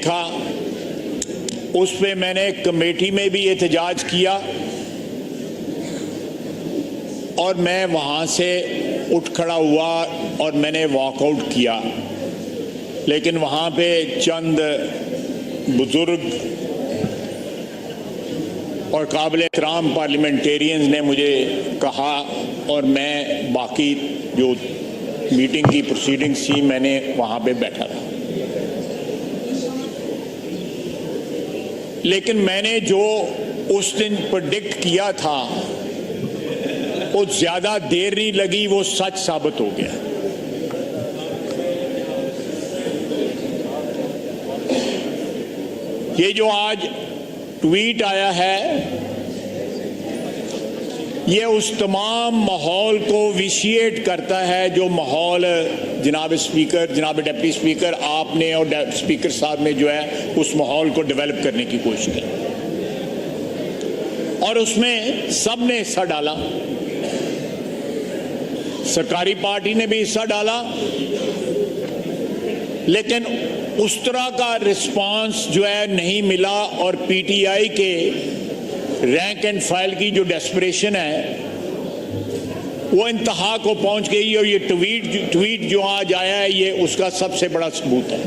देखा, उस पे मैंने कमेटी में भी एहतजाज किया और मैं वहाँ से उठ खड़ा हुआ और मैंने वॉकआउट किया। लेकिन वहाँ पे चंद बुजुर्ग और काबिल एहतराम पार्लियामेंटेरियंस ने मुझे कहा और मैं बाकी जो मीटिंग की प्रोसीडिंग्स थी मैंने वहाँ पे बैठा था। लेकिन मैंने जो उस दिन प्रेडिक्ट किया था वो ज्यादा देर नहीं लगी, वो सच साबित हो गया। ये जो आज ट्वीट आया है ये उस तमाम माहौल को विशिएट करता है जो माहौल जनाब स्पीकर, जनाब डिप्टी स्पीकर आपने और स्पीकर साहब ने जो है उस माहौल को डेवलप करने की कोशिश की और उसमें सब ने हिस्सा डाला। सरकारी पार्टी ने भी हिस्सा डाला, लेकिन उस तरह का रिस्पांस जो है नहीं मिला और पीटीआई के रैंक एंड फाइल की जो डेस्परेशन है वो इंतहा को पहुंच गई और ये ट्वीट जो आज आया है ये उसका सबसे बड़ा सबूत है।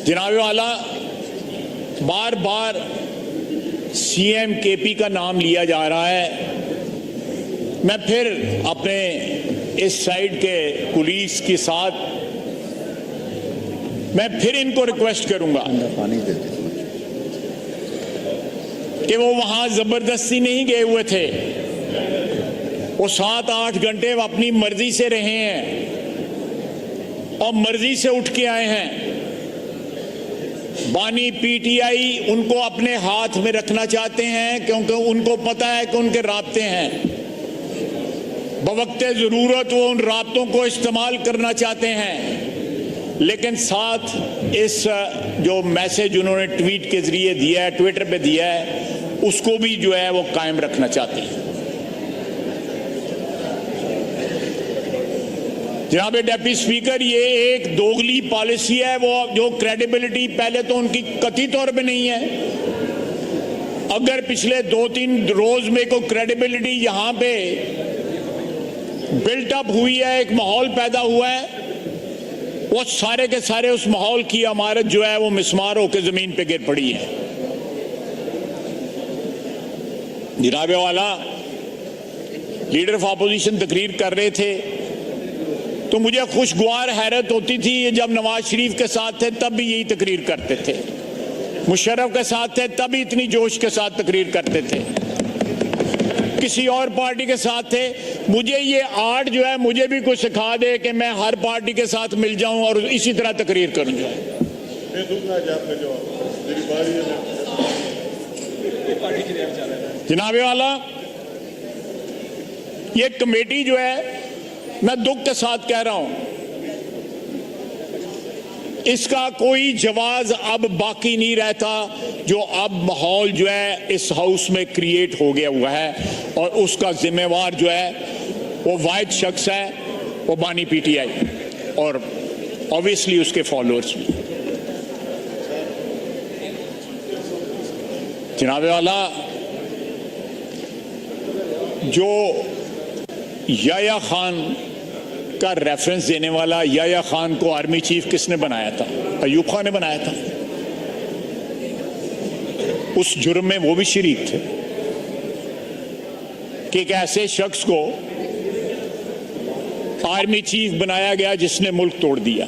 जनाब वाला, बार बार सीएम केपी का नाम लिया जा रहा है। मैं फिर अपने इस साइड के पुलिस के साथ मैं फिर इनको रिक्वेस्ट करूंगा कि वो वहां जबरदस्ती नहीं गए हुए थे, वो 7-8 घंटे अपनी मर्जी से रहे हैं और मर्जी से उठ के आए हैं। बानी पीटीआई उनको अपने हाथ में रखना चाहते हैं क्योंकि उनको पता है कि उनके राब्ते हैं, बवक्ते जरूरत वो उन राब्तों को इस्तेमाल करना चाहते हैं। लेकिन साथ इस जो मैसेज उन्होंने ट्वीट के जरिए दिया है, ट्विटर पे दिया है, उसको भी जो है वो कायम रखना चाहते हैं। जनाब डिप्टी स्पीकर, ये एक दोगली पॉलिसी है, वो जो क्रेडिबिलिटी पहले तो उनकी कथित तौर पे नहीं है। अगर पिछले 2-3 रोज में कोई क्रेडिबिलिटी यहां पे बिल्टअप हुई है, एक माहौल पैदा हुआ है, वो सारे के सारे उस माहौल की इमारत जो है वो मिसमार होकर जमीन पे गिर पड़ी है। जनाब वाला, लीडर ऑफ अपोजिशन तकरीर कर रहे थे तो मुझे खुशगवार हैरत होती थी। ये जब नवाज शरीफ के साथ थे तब भी यही तकरीर करते थे, मुशर्रफ के साथ थे तब भी इतनी जोश के साथ तकरीर करते थे, किसी और पार्टी के साथ थे। मुझे ये आर्ट जो है मुझे भी कुछ सिखा दे कि मैं हर पार्टी के साथ मिल जाऊं और इसी तरह तकरीर करूं। जनाबे वाला, ये कमेटी जो है मैं दुख के साथ कह रहा हूं, इसका कोई जवाब अब बाकी नहीं रहता। जो अब माहौल जो है इस हाउस में क्रिएट हो गया हुआ है और उसका जिम्मेवार जो है वो वाहिद शख्स है, वो बानी पीटीआई और ऑब्वियसली उसके फॉलोअर्स भी। जनाबे वाला, जो याया खान का रेफरेंस देने वाला, याया खान को आर्मी चीफ किसने बनाया था? अयूब खान ने बनाया था। उस जुर्म में वो भी शरीक थे कि एक ऐसे शख्स को आर्मी चीफ बनाया गया जिसने मुल्क तोड़ दिया।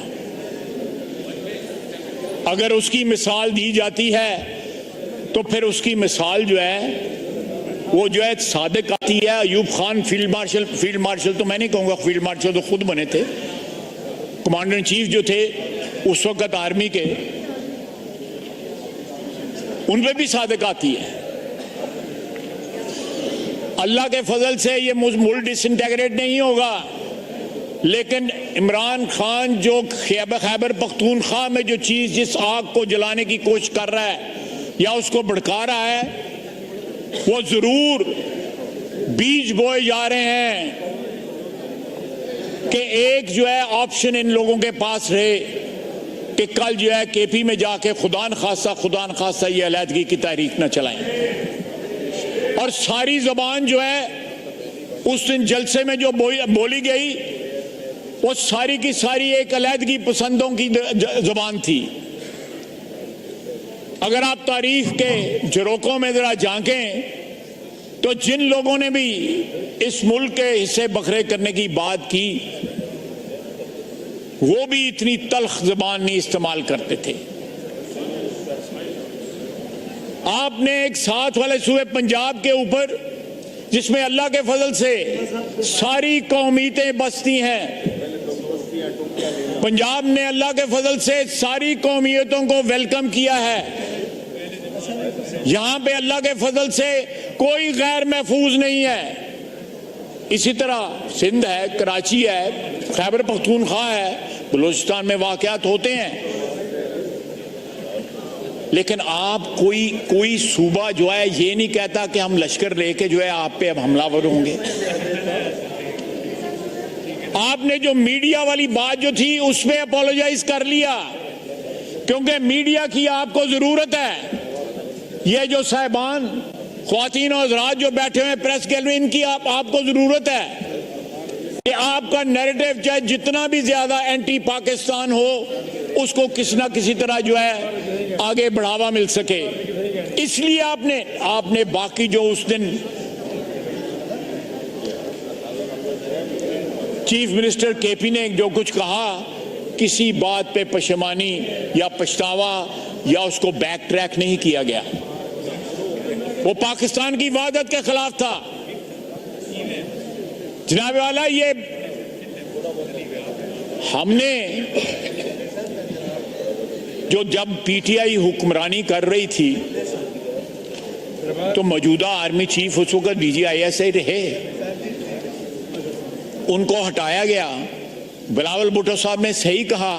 अगर उसकी मिसाल दी जाती है तो फिर उसकी मिसाल जो है वो जो है सादिक आती है। अयूब खान फील्ड मार्शल तो मैं नहीं कहूंगा, फील्ड मार्शल तो खुद बने थे, कमांडर इन चीफ जो थे उस वक्त आर्मी के, उन पे भी सादिक आती है। अल्लाह के फजल से ये मुल्क डिसइंटेग्रेट नहीं होगा, लेकिन इमरान खान जो खैबर पख्तूनख्वा में जो चीज, जिस आग को जलाने की कोशिश कर रहा है या उसको भड़का रहा है, वो जरूर बीज बोए जा रहे हैं कि एक जो है ऑप्शन इन लोगों के पास रहे कि कल जो है केपी में जाके खुदा न खासा ये अलहदगी की तहरीक न चलाएं। और सारी जबान जो है उस दिन जलसे में जो बोली गई वो सारी की सारी एक अलहदगी पसंदों की जबान थी। अगर आप तारीख के झरोकों में जरा झांकें तो जिन लोगों ने भी इस मुल्क के हिस्से बखरे करने की बात की वो भी इतनी तल्ख जबान नहीं इस्तेमाल करते थे। आपने एक साथ वाले सूबे पंजाब के ऊपर जिसमें अल्लाह के फजल से सारी कौमियतें बसती हैं, पंजाब ने अल्लाह के फजल से सारी कौमियतों को वेलकम किया है। यहां पे अल्लाह के फजल से कोई गैर महफूज नहीं है। इसी तरह सिंध है, कराची है, खैबर पख्तूनख्वा है, बलूचिस्तान में वाकयात होते हैं, लेकिन आप कोई सूबा जो है ये नहीं कहता कि हम लश्कर लेके जो है आप पे अब हमलावर होंगे। आपने जो मीडिया वाली बात जो थी उसमें अपोलोजाइज कर लिया क्योंकि मीडिया की आपको जरूरत है। ये जो साहिबान ख्वातीन और हज़रात जो बैठे हुए प्रेस गैलरी, इनकी आपको जरूरत है कि आपका नैरेटिव चाहे जितना भी ज्यादा एंटी पाकिस्तान हो उसको किसी ना किसी तरह जो है आगे बढ़ावा मिल सके। इसलिए आपने बाकी जो उस दिन चीफ मिनिस्टर केपी ने जो कुछ कहा, किसी बात पे पशेमानी या पछतावा या उसको बैक ट्रैक नहीं किया गया। वो पाकिस्तान की वहादत के खिलाफ था। जनाब वाला, ये हमने जब पीटीआई हुक्मरानी कर रही थी तो मौजूदा आर्मी चीफ उस वक्त DGISI रहे, उनको हटाया गया। बिलावल भुट्टो साहब ने सही कहा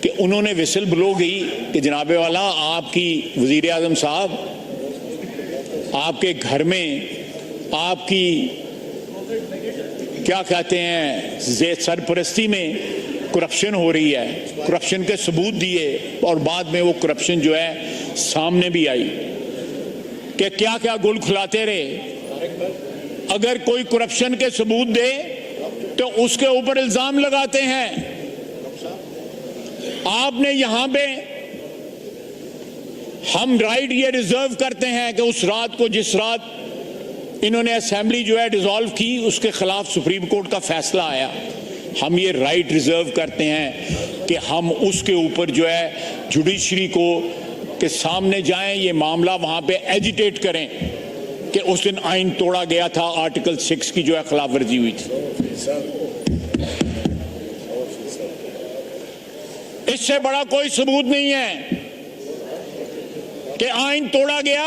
कि उन्होंने विसल ब्लो गई कि जनाबे वाला आपकी वजीर आजम साहब आपके घर में आपकी क्या कहते हैं सरपरस्ती में करप्शन हो रही है। करप्शन के सबूत दिए और बाद में वो करप्शन जो है सामने भी आई कि क्या क्या गुल खुलाते रहे। अगर कोई करप्शन के सबूत दे तो उसके ऊपर इल्जाम लगाते हैं। आपने यहां पे हम राइट ये रिजर्व करते हैं कि उस रात को जिस रात इन्होंने असेंबली जो है डिसॉल्व की उसके खिलाफ सुप्रीम कोर्ट का फैसला आया, हम ये राइट रिजर्व करते हैं कि हम उसके ऊपर जो है जुडिशरी को के सामने जाएं, ये मामला वहां पे एजिटेट करें कि उस दिन आइन तोड़ा गया था, आर्टिकल 6 की जो है खिलाफ वर्जी हुई थी। इससे बड़ा कोई सबूत नहीं है कि आइन तोड़ा गया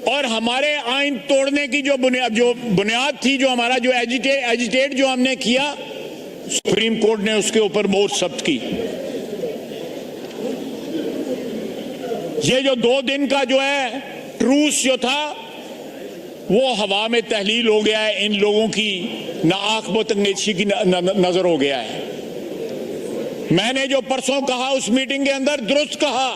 और हमारे आइन तोड़ने की जो बुनियाद थी, जो हमारा जो एजिटेट जो हमने किया, सुप्रीम कोर्ट ने उसके ऊपर मोहर सख्त की। ये जो 2 दिन का जो है ट्रूस जो था वो हवा में तहलील हो गया है। इन लोगों की नाआखबत अंगेजी की नजर हो गया है। मैंने जो परसों कहा उस मीटिंग के अंदर दुरुस्त कहा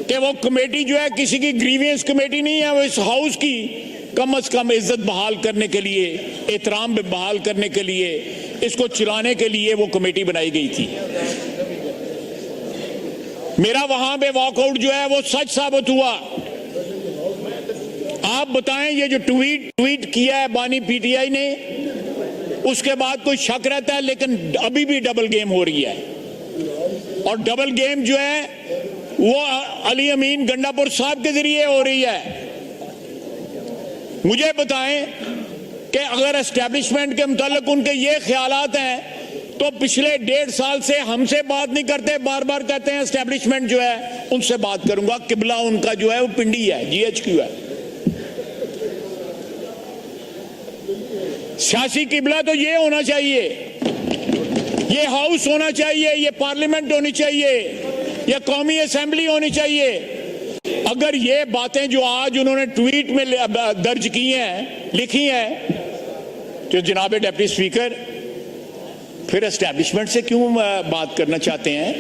कि वो कमेटी जो है किसी की ग्रीवियंस कमेटी नहीं है, वो इस हाउस की कम से कम इज्जत बहाल करने के लिए, एहतराम बहाल करने के लिए, इसको चलाने के लिए वो कमेटी बनाई गई थी। मेरा वहां पे वॉकआउट जो है वो सच साबित हुआ। आप बताएं, ये जो ट्वीट किया है बानी पीटीआई ने, उसके बाद कोई शक रहता है, लेकिन अभी भी डबल गेम हो रही है। और डबल गेम जो है वो अली अमीन गंडापुर साहब के जरिए हो रही है। मुझे बताएं कि अगर एस्टेब्लिशमेंट के मुतालिक उनके ये ख्यालात हैं तो पिछले 1.5 साल से हमसे बात नहीं करते, बार बार कहते हैं एस्टेब्लिशमेंट जो है उनसे बात करूंगा। किबला उनका जो है वो पिंडी है, GHQ है। सियासी किबला तो ये होना चाहिए, ये हाउस होना चाहिए, ये पार्लियामेंट होनी चाहिए, ये कौमी असेंबली होनी चाहिए। अगर ये बातें जो आज उन्होंने ट्वीट में दर्ज की हैं, लिखी हैं, तो जनाब डिप्टी स्पीकर फिर एस्टैब्लिशमेंट से क्यों बात करना चाहते हैं?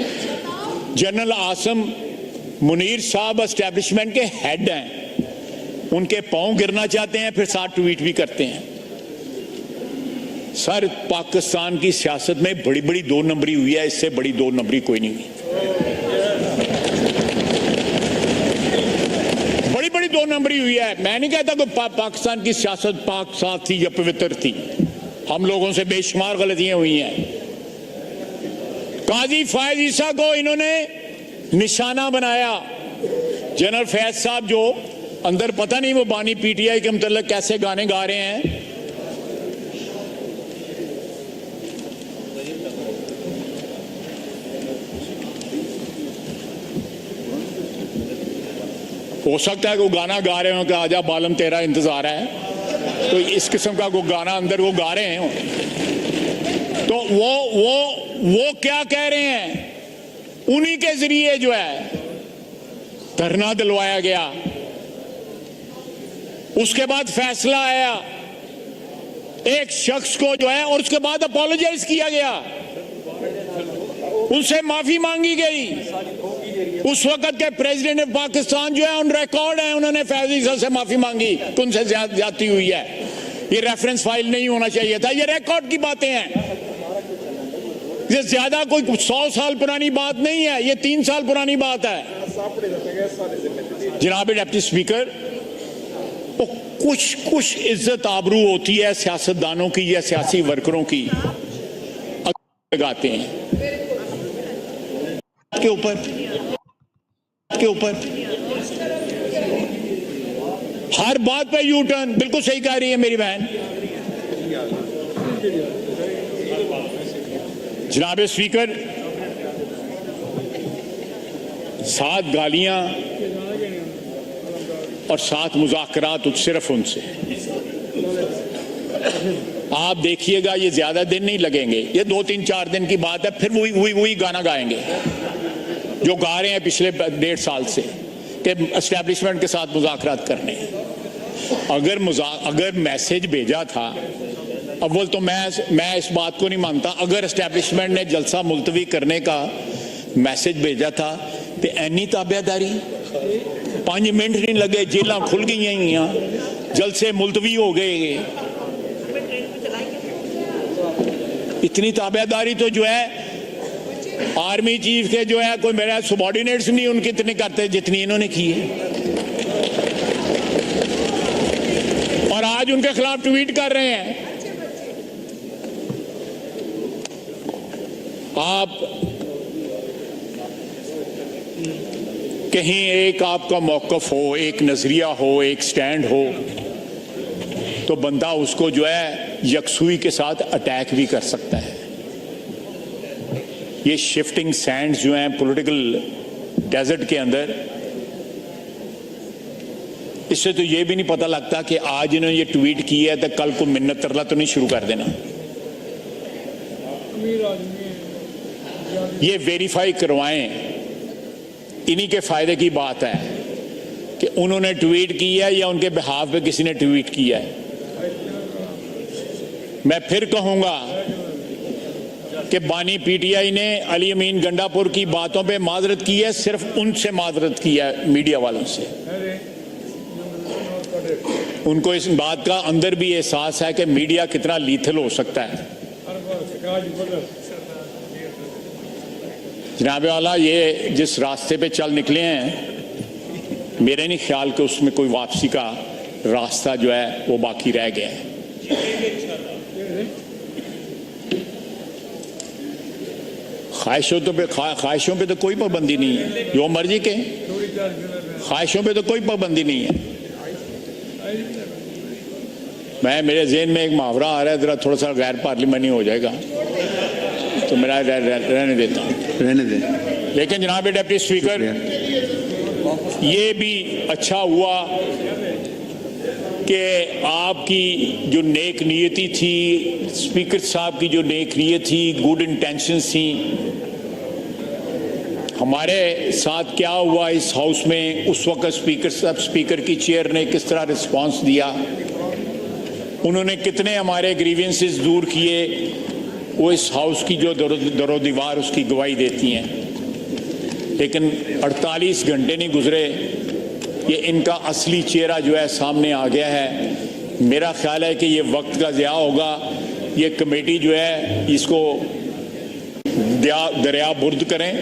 जनरल आसम मुनीर साहब एस्टैब्लिशमेंट के हेड हैं, उनके पांव गिरना चाहते हैं, फिर साथ ट्वीट भी करते हैं। सर, पाकिस्तान की सियासत में बड़ी बड़ी दो नंबरी हुई है, इससे बड़ी दो नंबरी कोई नहीं हुई। बड़ी बड़ी दो नंबरी हुई है। मैं नहीं कहता कि पाकिस्तान की सियासत पाक साफ थी या पवित्र थी, हम लोगों से बेशुमार गलतियां हुई हैं। काजी फैज ईसा को इन्होंने निशाना बनाया। जनरल फैज साहब जो अंदर पता नहीं वो बानी पीटीआई के मतलब कैसे गाने गा रहे हैं। हो सकता है कि वो गाना गा रहे हो कि आजा बालम तेरा इंतजार है, तो इस किस्म का वो गाना अंदर वो गा रहे हैं। तो वो क्या कह रहे हैं? उन्हीं के जरिए जो है धरना दिलवाया गया, उसके बाद फैसला आया एक शख्स को जो है, और उसके बाद अपोलोजाइज किया गया, उनसे माफी मांगी गई। उस वक्त के प्रेसिडेंट ऑफ पाकिस्तान जो है ऑन रिकॉर्ड है, उन्होंने फैज ईसा से माफी मांगी कि उनसे ज्यादती हुई है। ये रेफरेंस फाइल नहीं होना चाहिए था, ये रिकॉर्ड की बातें हैं। ये ज्यादा कोई 100 साल पुरानी बात नहीं है, ये 3 साल पुरानी बात है। जनाब डिप्टी स्पीकर, वो कुछ इज्जत आबरू होती है सियासतदानों की या सियासी वर्करों की, लगाते हैं के ऊपर हर बात पे यू टर्न। बिल्कुल सही कह रही है मेरी बहन। जनाब स्पीकर, 7 गालियां और 7 मुज़ाकरात सिर्फ उनसे। आप देखिएगा ये ज्यादा दिन नहीं लगेंगे, ये 2-3-4 दिन की बात है, फिर वही गाना गाएंगे जो गा रहे हैं पिछले 1.5 साल से कि एस्टैब्लिशमेंट के साथ मुज़ाकरात करने। अगर मैसेज भेजा था, अव्वल तो मैं इस बात को नहीं मानता, अगर एस्टैब्लिशमेंट ने जलसा मुलतवी करने का मैसेज भेजा था तो ऐनी ताबेदारी 5 मिनट नहीं लगे, जेलां खुल गई, जलसे मुलतवी हो गए। इतनी ताबेदारी तो जो है आर्मी चीफ के जो है कोई मेरा सबॉर्डिनेट्स नहीं उनकी इतनी करते जितनी इन्होंने की है। और आज उनके खिलाफ ट्वीट कर रहे हैं। आप कहीं एक आपका मौकफ हो, एक नजरिया हो, एक स्टैंड हो, तो बंदा उसको जो है यकसुई के साथ अटैक भी कर सकता है। ये शिफ्टिंग सैंड्स जो हैं पॉलिटिकल डेजर्ट के अंदर, इससे तो ये भी नहीं पता लगता कि आज इन्होंने ये ट्वीट किया है तो कल को मिन्नत तरला तो नहीं शुरू कर देना। ये वेरीफाई करवाएं, इन्हीं के फायदे की बात है कि उन्होंने ट्वीट किया है या उनके बिहाफ पे किसी ने ट्वीट किया है। मैं फिर कहूंगा कि बानी पीटीआई ने अली अमीन गंडापुर की बातों पे माजरत की है, सिर्फ उनसे माजरत की है, मीडिया वालों से। उनको इस बात का अंदर भी एहसास है कि मीडिया कितना लीथल हो सकता है। जनाब वाला, ये जिस रास्ते पे चल निकले हैं, मेरे नहीं ख्याल कि उसमें कोई वापसी का रास्ता जो है वो बाकी रह गया है। ख्वाहिशों पे तो कोई पाबंदी नहीं है, जो मर्जी के। ख्वाहिशों पे तो कोई पाबंदी नहीं है। मेरे ज़हन में एक मुहावरा आ रहा है, जरा थोड़ा सा गैर पार्लिमानी हो जाएगा तो मेरा रहने देता हूँ, रहने दें। लेकिन जनाब डिप्टी स्पीकर, ये भी अच्छा हुआ कि आपकी जो नेक नियति थी, स्पीकर साहब की जो नेक नियत थी, गुड इंटेंशंस थी। हमारे साथ क्या हुआ इस हाउस में उस वक्त स्पीकर की चेयर ने किस तरह रिस्पांस दिया, उन्होंने कितने हमारे ग्रीवेंसेस दूर किए, वो इस हाउस की जो दरोदीवार उसकी गवाही देती हैं। लेकिन 48 घंटे नहीं गुजरे, ये इनका असली चेहरा जो है सामने आ गया है। मेरा ख्याल है कि ये वक्त का ज़िया होगा। ये कमेटी जो है इसको दरिया बुर्द करें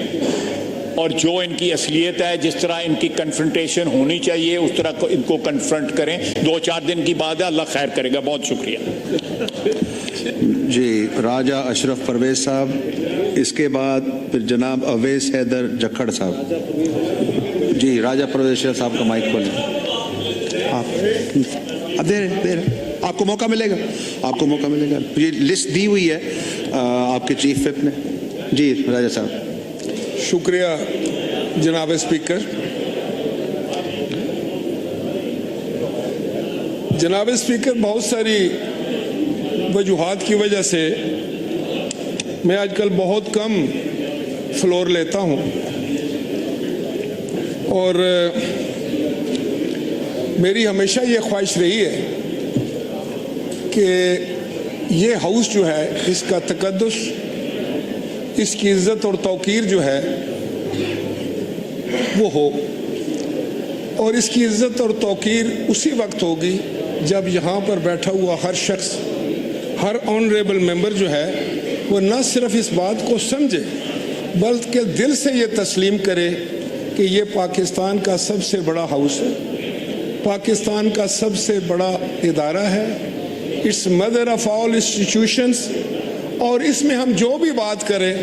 और जो इनकी असलियत है, जिस तरह इनकी कन्फ्रंटेशन होनी चाहिए उस तरह को इनको कन्फ्रंट करें। 2-4 दिन की बात है, अल्लाह खैर करेगा। बहुत शुक्रिया जी। राजा अशरफ परवेज साहब, इसके बाद फिर जनाब अवैस हैदर जखड़ साहब। जी, राजा परवेज साहब का माइक खोलें। आप दे रहे आपको मौका मिलेगा, आपको मौका मिलेगा। ये लिस्ट दी हुई है आपके चीफ विप ने। जी राजा साहब। शुक्रिया जनाब स्पीकर। जनाब स्पीकर, बहुत सारी वजूहात की वजह से मैं आजकल बहुत कम फ्लोर लेता हूं और मेरी हमेशा ये ख्वाहिश रही है कि ये हाउस जो है इसका तकद्दुस, इसकी इज्जत और तौकीर जो है वो हो, और इसकी इज्जत और तौकीर उसी वक्त होगी जब यहाँ पर बैठा हुआ हर शख्स, हर ऑनरेबल मेंबर जो है वो न सिर्फ इस बात को समझे बल्कि दिल से ये तस्लीम करे कि ये पाकिस्तान का सबसे बड़ा हाउस है, पाकिस्तान का सबसे बड़ा इदारा है, it's mother of all institutions, और इसमें हम जो भी बात करें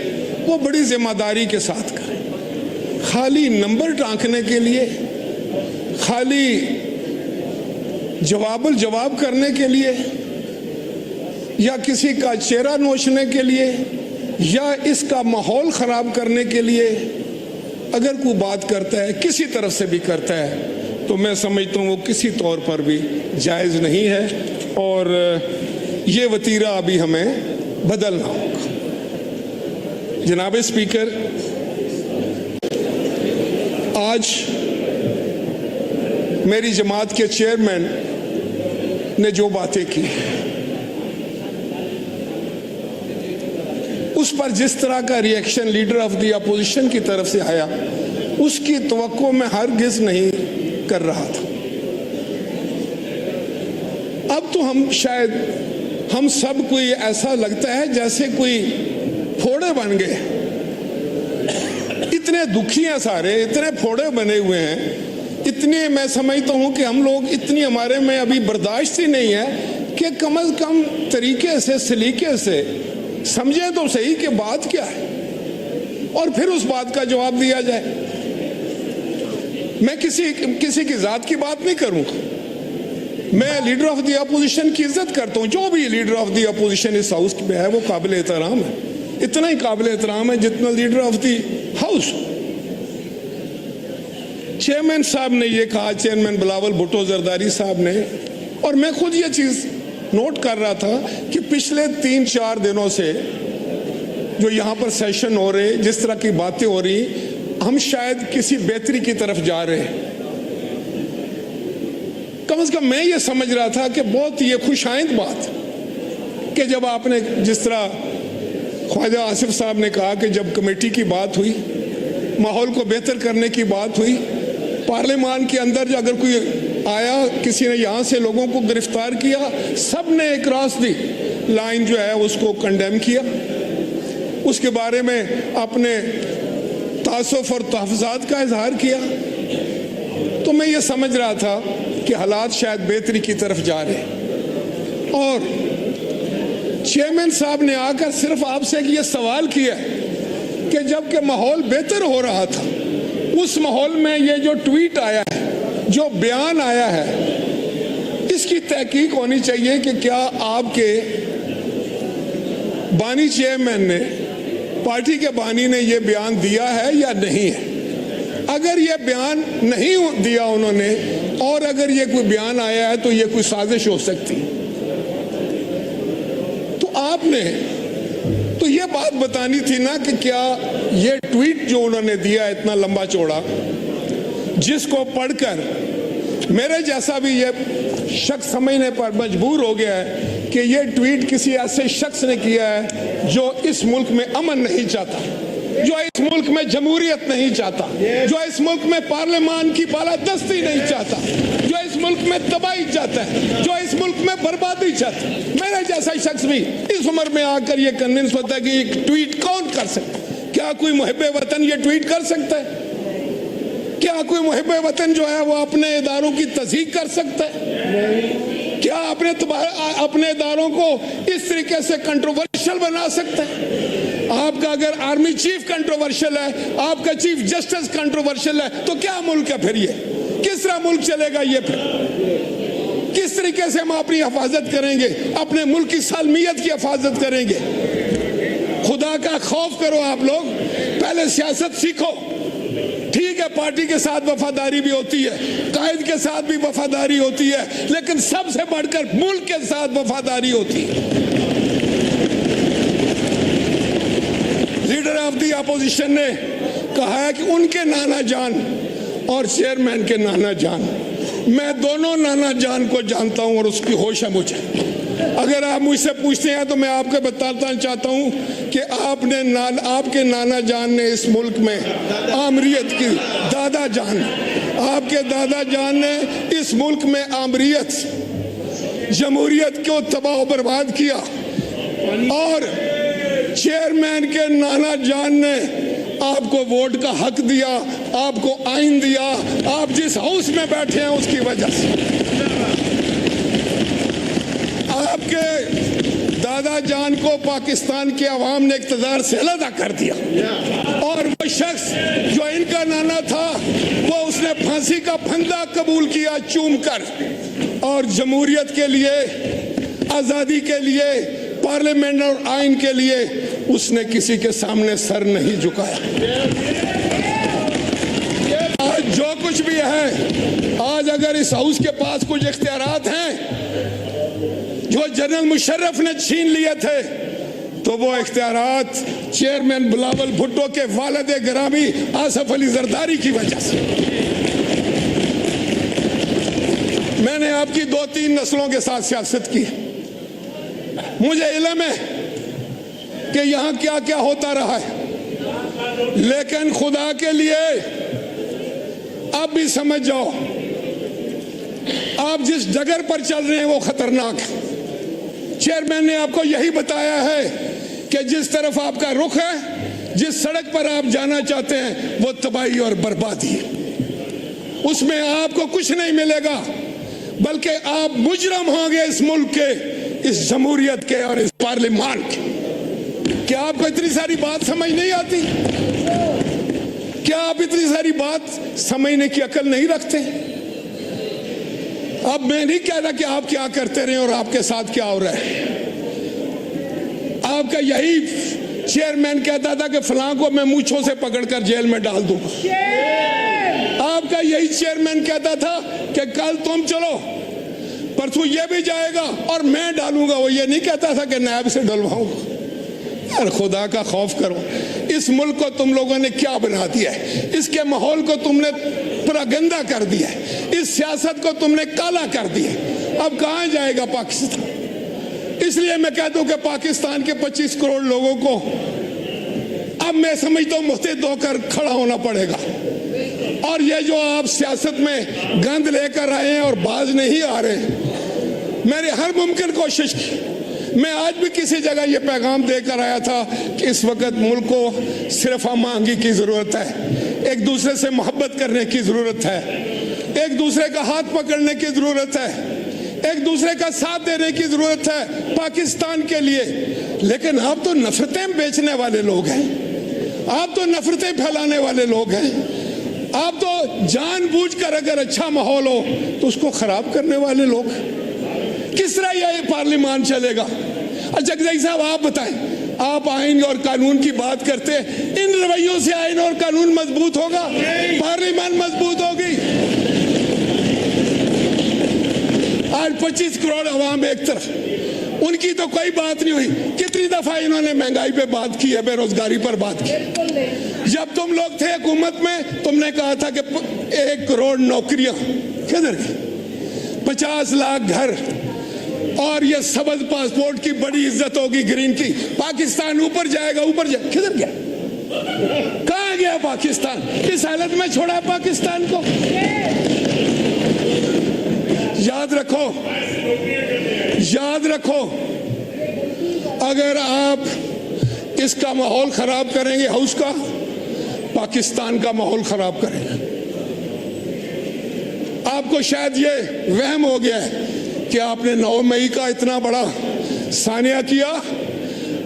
वो बड़ी जिम्मेदारी के साथ करें। खाली नंबर टांकने के लिए, खाली जवाब करने के लिए, या किसी का चेहरा नोचने के लिए, या इसका माहौल ख़राब करने के लिए अगर कोई बात करता है, किसी तरफ से भी करता है, तो मैं समझता हूँ वो किसी तौर पर भी जायज़ नहीं है और ये वतीरा अभी हमें बदलना होगा। जनाब स्पीकर, आज मेरी जमात के चेयरमैन ने जो बातें की उस पर जिस तरह का reaction leader of the opposition की तरफ से आया, उसकी तवक्को मैं हरगिज़ नहीं कर रहा था। अब तो हम शायद हम सब कोई ऐसा लगता है जैसे कोई फोड़े बन गए, इतने दुखी हैं सारे, इतने फोड़े बने हुए हैं, इतने मैं समझता हूं कि हम लोग इतनी हमारे में अभी बर्दाश्त ही नहीं है कि कम से कम तरीके से, सलीके से समझे तो सही कि बात क्या है और फिर उस बात का जवाब दिया जाए। मैं किसी की जात की बात नहीं करूंगा, मैं लीडर ऑफ द अपोजिशन की इज्जत करता हूं। जो भी लीडर ऑफ द अपोजिशन इस हाउस में है वो काबिल एहतराम है, इतना ही काबिल एहतराम है जितना leader of the house. Chairman साहब ने ये कहा, चेयरमैन बिलावल भुट्टो जरदारी साहब ने, और मैं खुद ये चीज नोट कर रहा था कि पिछले 3-4 दिनों से जो यहाँ पर सेशन हो रहे, जिस तरह की बातें हो रही, हम शायद किसी बेहतरी की तरफ जा रहे हैं। कम से कम मैं ये समझ रहा था कि बहुत ये खुशाइंद बात कि जब आपने, जिस तरह ख्वाजा आसिफ साहब ने कहा कि जब कमेटी की बात हुई, माहौल को बेहतर करने की बात हुई, पार्लियामान के अंदर जो अगर कोई आया, किसी ने यहाँ से लोगों को गिरफ्तार किया, सब ने क्रॉस दी लाइन जो है उसको कंडेम किया, उसके बारे में अपने तासुफ और तहफ़्फ़ुज़ात का इजहार किया। तो मैं ये समझ रहा था कि हालात शायद बेहतरी की तरफ जा रहे, और चेयरमैन साहब ने आकर सिर्फ आपसे ये सवाल किया कि जबकि माहौल बेहतर हो रहा था, उस माहौल में ये जो ट्वीट आया है, जो बयान आया है, इसकी तहकीक होनी चाहिए कि क्या आपके बानी चेयरमैन ने, पार्टी के बानी ने ये बयान दिया है या नहीं है। अगर ये बयान नहीं दिया उन्होंने, और अगर ये कोई बयान आया है तो ये कोई साजिश हो सकती। तो आपने तो ये बात बतानी थी ना कि क्या ये ट्वीट जो उन्होंने दिया इतना लंबा चौड़ा, जिसको पढ़कर मेरे जैसा भी ये शख्स समझने पर मजबूर हो गया है कि ये ट्वीट किसी ऐसे शख्स ने किया है जो इस मुल्क में अमन नहीं चाहता, जो इस मुल्क में जमहूरियत नहीं चाहता, जो इस मुल्क में पार्लियामान की बालादस्ती नहीं चाहता, जो इस मुल्क में तबाही चाहता है, जो इस मुल्क में बर्बादी चाहता है। मेरे जैसा शख्स भी इस उम्र में आकर ये कन्विंस होता है कि ये ट्वीट कौन कर सकता है? क्या कोई मुहिब्बे वतन ये ट्वीट कर सकता है? क्या कोई मुहिब्बे वतन जो है वो अपने इदारों की तस्दीक कर सकता है? क्या अपने इदारों को इस तरीके से कंट्रोवर्शियल बना सकता है? आपका अगर आर्मी चीफ कंट्रोवर्शियल है, आपका चीफ जस्टिस कंट्रोवर्शियल है, तो क्या मुल्क है फिर? ये किस तरह मुल्क चलेगा? ये फिर किस तरीके से हम अपनी हिफाजत करेंगे, अपने मुल्क की सालमियत की हिफाजत करेंगे? खुदा का खौफ करो आप लोग, पहले सियासत सीखो। ठीक है, पार्टी के साथ वफादारी भी होती है, कायद के साथ भी वफादारी होती है, लेकिन सबसे बढ़कर मुल्क के साथ वफादारी होती है। लीडर ऑफ दी अपोजिशन ने कहा है कि उनके नाना जान और चेयरमैन के नाना जान, मैं दोनों नाना जान को जानता हूं और उसकी होश है मुझे। अगर आप मुझसे पूछते हैं तो मैं आपको बताना चाहता हूं कि आपके नाना जान ने इस मुल्क में आमरीत की, दादा जान, आपके दादा जान ने इस मुल्क में आमरीत, जमहूरियत को तबाह बर्बाद किया, और चेयरमैन के नाना जान ने आपको वोट का हक दिया, आपको आइन दिया, आप जिस हाउस में बैठे हैं उसकी वजह से। आपके दादा जान को पाकिस्तान के अवाम ने इक़्तिदार से अलग कर दिया, और वो शख्स जो इनका नाना था वो उसने फांसी का फंदा कबूल किया चूम कर, और जमहूरियत के लिए, आज़ादी के लिए, पार्लियामेंट और आइन के लिए उसने किसी के सामने सर नहीं झुकाया। आज जो कुछ भी है, आज अगर इस हाउस के पास कुछ इख्तियारात हैं जो जनरल मुशर्रफ ने छीन लिए थे, तो वो इख्तियारात चेयरमैन बिलावल भुट्टो के वालिद गिरामी आसफ अली जरदारी की वजह से। मैंने आपकी 2-3 नस्लों के साथ सियासत की, मुझे इल्म है कि यहां क्या क्या होता रहा है, लेकिन खुदा के लिए आप भी समझ जाओ, आप जिस डगर पर चल रहे हैं वो खतरनाक है। चेयरमैन ने आपको यही बताया है कि जिस तरफ आपका रुख है, जिस सड़क पर आप जाना चाहते हैं, वो तबाही और बर्बादी है। उसमें आपको कुछ नहीं मिलेगा, बल्कि आप मुजरम होंगे इस मुल्क के, इस जमहूरियत के और इस पार्लियामान के। क्या आपको इतनी सारी बात समझ नहीं आती? क्या आप इतनी सारी बात समझने की अकल नहीं रखते? अब मैं नहीं कह रहा कि आप क्या करते रहे और आपके साथ क्या हो रहा है। आपका यही चेयरमैन कहता था कि फलां को मैं मूंछों से पकड़कर जेल में डाल दूंगा। आपका यही चेयरमैन कहता था कि कल तुम चलो, परसों ये भी जाएगा और मैं डालूंगा। वो ये नहीं कहता था कि नायब से डलवाऊंगा। यार खुदा का खौफ करो, इस मुल्क को तुम लोगों ने क्या बना दिया है, इसके माहौल को तुमने पूरा गंदा कर दिया है, इस सियासत को तुमने काला कर दिया। अब कहां जाएगा पाकिस्तान? इसलिए मैं कहता हूं कि पाकिस्तान के 25 करोड़ लोगों को अब मैं समझता हूं मुस्तैद होकर खड़ा होना पड़ेगा। और ये जो आप सियासत में गंद लेकर आए हैं और बाज नहीं आ रहे, मैंने हर मुमकिन कोशिश की। मैं आज भी किसी जगह ये पैगाम देकर आया था कि इस वक्त मुल्क को सिर्फ हम आहंगी की जरूरत है, एक दूसरे से मोहब्बत करने की जरूरत है, एक दूसरे का हाथ पकड़ने की जरूरत है, एक दूसरे का साथ देने की जरूरत है पाकिस्तान के लिए। लेकिन आप तो नफरतें बेचने वाले लोग हैं, आप तो नफरतें फैलाने वाले लोग हैं, आप तो जानबूझकर अगर अच्छा माहौल हो तो उसको खराब करने वाले लोग। किस तरह यह पार्लियामान चलेगा? जगदई साहब आप बताएं, आप आइन और कानून की बात करते हैं, इन रवैयों से आइन और कानून मजबूत होगा, पार्लियामान मजबूत होगी। आज 25 करोड़ अवाम एक तरफ, उनकी तो कोई बात नहीं हुई। कितनी दफा इन्होंने महंगाई पे बात की है, बेरोजगारी पर बात की। जब तुम लोग थे हुकूमत में, तुमने कहा था कि 1 करोड़ नौकरियां किधर गए? 50 लाख घर और ये सबज पासपोर्ट की बड़ी इज्जत होगी ग्रीन की। पाकिस्तान ऊपर जाएगा, ऊपर जाएगा। किधर गया? कहां गया पाकिस्तान? किस हालत में छोड़ा पाकिस्तान को? याद रखो, याद रखो, अगर आप इसका माहौल खराब करेंगे, हाउस का, पाकिस्तान का माहौल खराब करेंगे। आपको शायद ये वहम हो गया है कि आपने 9 मई का इतना बड़ा सानिया किया,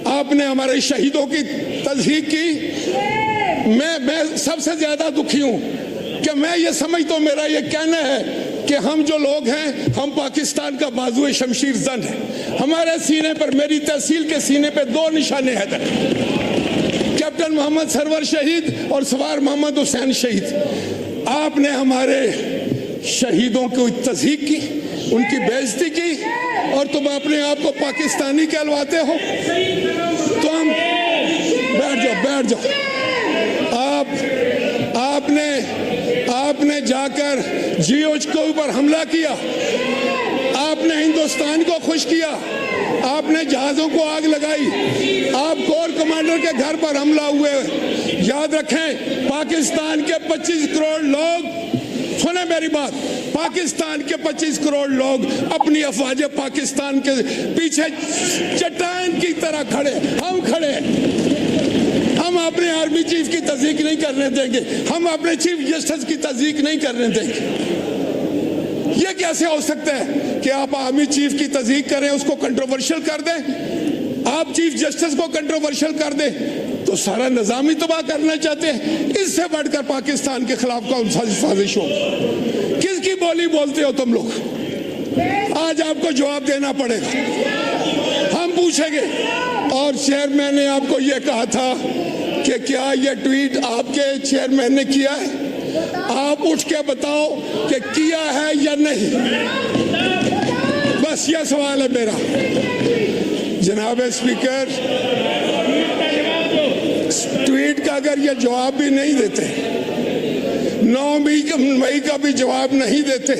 आपने हमारे शहीदों की तज़हीक की। मैं सबसे ज्यादा दुखी हूं कि मैं ये समझता हूं, मेरा ये कहना है कि हम जो लोग हैं, हम पाकिस्तान का बाजुए शमशीर जन है। हमारे सीने पर, मेरी तहसील के सीने पर 2 निशाने हैं, कैप्टन मोहम्मद सरवर शहीद और सवार मोहम्मद हुसैन शहीद। आपने हमारे शहीदों की तज़हीक की, उनकी बेइज्जती की, और तुम अपने आप को पाकिस्तानी कहलवाते हो। तो हम बैठ जाओ। आपने जाकर जीओच के ऊपर हमला किया, आपने हिंदुस्तान को खुश किया, आपने जहाजों को आग लगाई, आप कोर कमांडर के घर पर हमला हुए। याद रखें, पाकिस्तान के 25 करोड़ लोग, सुने मेरी बात, पाकिस्तान के 25 करोड़ लोग अपनी अफवाज पाकिस्तान के पीछे चट्टान की तरह खड़े। हम खड़े, हम अपने आर्मी चीफ की तज़हीक नहीं करने देंगे, हम अपने चीफ जस्टिस की तज़हीक नहीं करने देंगे। यह कैसे हो सकता है कि आप आर्मी चीफ की तज़हीक करें, उसको कंट्रोवर्शियल कर दें, आप चीफ जस्टिस को कंट्रोवर्शियल कर दें, तो सारा निज़ाम ही तबाह करना चाहते हैं। इससे बढ़कर पाकिस्तान के खिलाफ कौन सा साजिश हो? किसकी बोली बोलते हो तुम लोग? आज आपको जवाब देना पड़ेगा, हम पूछेंगे। और चेयरमैन ने आपको यह कहा था कि क्या यह ट्वीट आपके चेयरमैन ने किया है? आप उठ के बताओ कि किया है या नहीं। बस यह सवाल है मेरा। जनाब स्पीकर, ट्वीट का अगर ये जवाब भी नहीं देते, 9 मई का भी जवाब नहीं देते,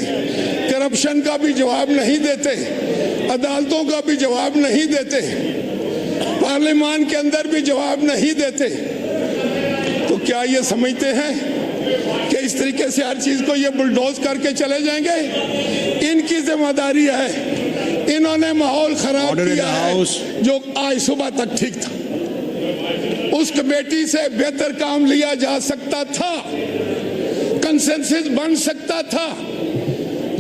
करप्शन का भी जवाब नहीं देते, अदालतों का भी जवाब नहीं देते, पार्लियामान के अंदर भी जवाब नहीं देते, तो क्या ये समझते हैं कि इस तरीके से हर चीज को ये बुलडोज करके चले जाएंगे? इनकी जिम्मेदारी है, इन्होंने माहौल खराब किया है जो आज सुबह तक ठीक था। उस कमेटी से बेहतर काम लिया जा सकता था, कंसेंसस बन सकता था,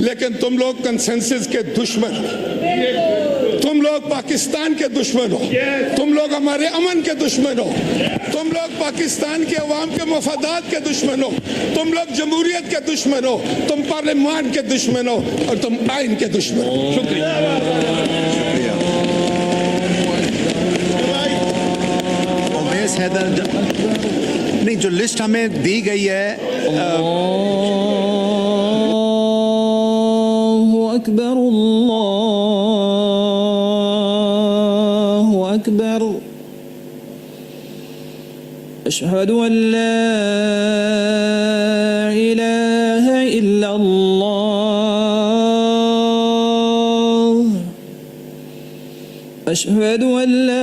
लेकिन तुम लोग कंसेंसस के दुश्मन हो, तुम लोग पाकिस्तान के दुश्मन हो, तुम लोग हमारे अमन के दुश्मन हो, तुम लोग पाकिस्तान के अवाम के मफादात के दुश्मन हो, तुम लोग जमहूरियत के दुश्मन हो, तुम पार्लियामान के दुश्मन हो, और तुम आइन के दुश्मन हो। शुक्रिया। हैदर नहीं, जो लिस्ट हमें दी गई है, अल्लाहु अकबर, अल्लाहु अकबर, अशहदु अल्ला इलाहा इल्लल्लाह, अशहदु अल्ला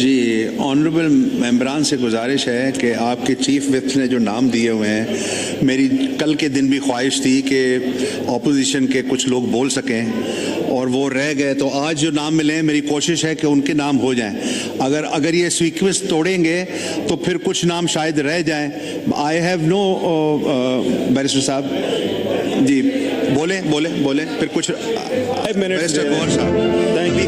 जी ऑनरेबल मेंबरान से गुजारिश है कि आपके चीफ विप ने जो नाम दिए हुए हैं, मेरी कल के दिन भी ख्वाहिश थी कि ऑपोजिशन के कुछ लोग बोल सकें और वो रह गए, तो आज जो नाम मिले हैं मेरी कोशिश है कि उनके नाम हो जाएं. अगर ये सीक्वेंस तोड़ेंगे तो फिर कुछ नाम शायद रह जाएं. आई हैव नो बैरिस्टर साहब जी बोले फिर कुछ बैरिस्टर गौहर साहब, थैंक यू.